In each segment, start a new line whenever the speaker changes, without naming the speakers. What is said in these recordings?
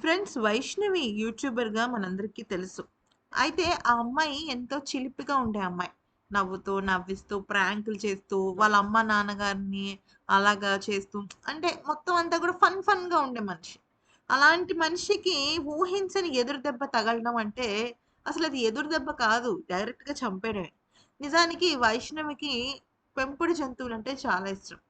Friends, Vaishnavi యూట్యూబర్‌గా మనందరికీ తెలుసు. అయితే ఆ అమ్మాయి ఎంతో చిలిపిగా ఉండే అమ్మాయి. నవ్వుతూ, నవ్విస్తూ, ప్రాంకులు చేస్తూ, వాళ్ళ అమ్మ, నాన్నగారిని అలాగా చేస్తూ అంటే మొత్తం అంతా కూడా ఫన్‌గా ఉండే మనిషి. అలాంటి మనిషికి ఊహించని ఎదురు దెబ్బ తగలడం అంటే అసలది ఎదురు దెబ్బ కాదు. డైరెక్ట్‌గా చంపేయడమే. నిజానికి వైష్ణవికి పెంపుడు జంతువులంటే చాలా ఇష్టం.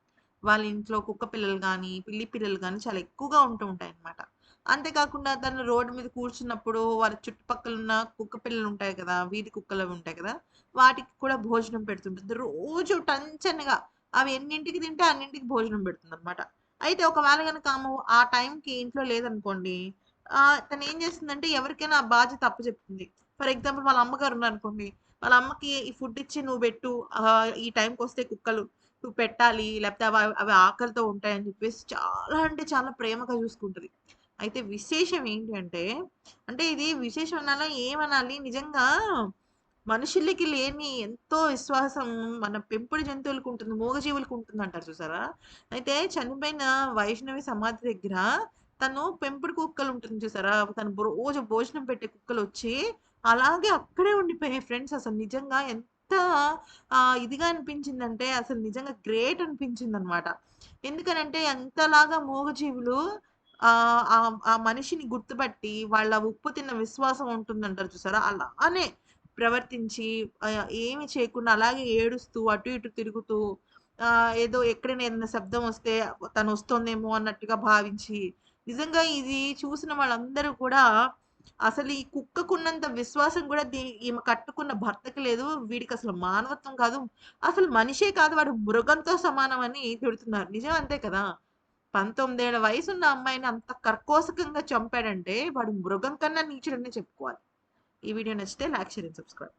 వాళ్ళ ఇంట్లో కుక్క పిల్లలు గానీ, పిల్లి పిల్లలు గానీ చాలా ఎక్కువగా ఉంటూ ఉంటాయన్నమాట. అంతే కాకుండా తను రోడ్డు మీద కూర్చున్నప్పుడు వాళ్ళ చుట్టుపక్కలున్న కుక్క పిల్లలుంటాయి కదా! వీధి కుక్కలవి ఉంటాయి కదా! వాటికి కూడా భోజనం పెడుతుంటుంది. రోజు టంచనగా అవి ఎన్నింటికి తింటే అన్నింటికి భోజనం పెడుతుందనమాట. అయితే ఒకవేళ గనక ఆమె ఆ టైంకి ఇంట్లో లేదనుకోండి, తనేం చేస్తుందంటే ఎవరికైనా ఆ బాధ్యత అప్పజెప్తుంది. ఫర్ ఎగ్జాంపుల్ వాళ్ళ అమ్మగారు ఉన్నారనుకోండి, వాళ్ళ అమ్మకి ఈ ఫుడ్ ఇచ్చి నువ్వు పెట్టు, ఈ టైంకొస్తే కుక్కలు నువ్వు పెట్టాలి. లేకపోతే అవి అవి ఆకలితో ఉంటాయని చెప్పేసి చాలా అంటే చాలా ప్రేమగా చూసుకుంటది. అయితే విశేషం ఏంటి అంటే ఇది విశేషం అనాలా? ఏమనాలి? నిజంగా మనుషులకి లేని ఎంతో విశ్వాసం మన పెంపుడు జంతువులకు ఉంటుంది. మూగజీవులకు ఉంటుందంటారు చూసారా? అయితే చనిపోయిన వైష్ణవి సమాధి దగ్గర తను పెంపుడు కుక్కలు ఉంటుంది చూసారా? తను రోజు భోజనం పెట్టే కుక్కలొచ్చి అలాగే అక్కడే ఉండిపోయాయి ఫ్రెండ్స్. అసలు నిజంగా ఎంత ఇదిగా అనిపించిందంటే అసలు నిజంగా గ్రేట్ అనిపించిందనమాట. ఎందుకనంటే ఎంతలాగా మూగజీవులు ఆ మనిషిని గుర్తుపట్టి వాళ్ళ ఉప్పు తిన్న విశ్వాసం ఉంటుందంటారు చూసారా? అలానే ప్రవర్తించి ఏమి చేయకుండా అలాగే ఏడుస్తూ అటు ఇటు తిరుగుతూ ఏదో ఎక్కడైనా ఏదైనా శబ్దం వస్తే తనొస్తోందేమో అన్నట్టుగా భావించి నిజంగా ఇది చూసిన వాళ్ళందరూ కూడా అసలు ఈ కుక్కకున్నంత విశ్వాసం కూడా ఈమె కట్టుకున్న భర్తకి లేదు. వీడికసలు మానవత్వం కాదు. అసలు మనిషే కాదు, వాడు మృగంతో సమానం అని తిడుతున్నారు. నిజం అంతే కదా! 19 ఏళ్ల వయసున్న అమ్మాయిని అంత కర్కోశకంగా చంపాడంటే వాడు మృగం కన్నా నీచుడనే చెప్పుకోవాలి. ఈ వీడియో నచ్చితే లైక్, షేర్ అండ్ సబ్స్క్రైబ్.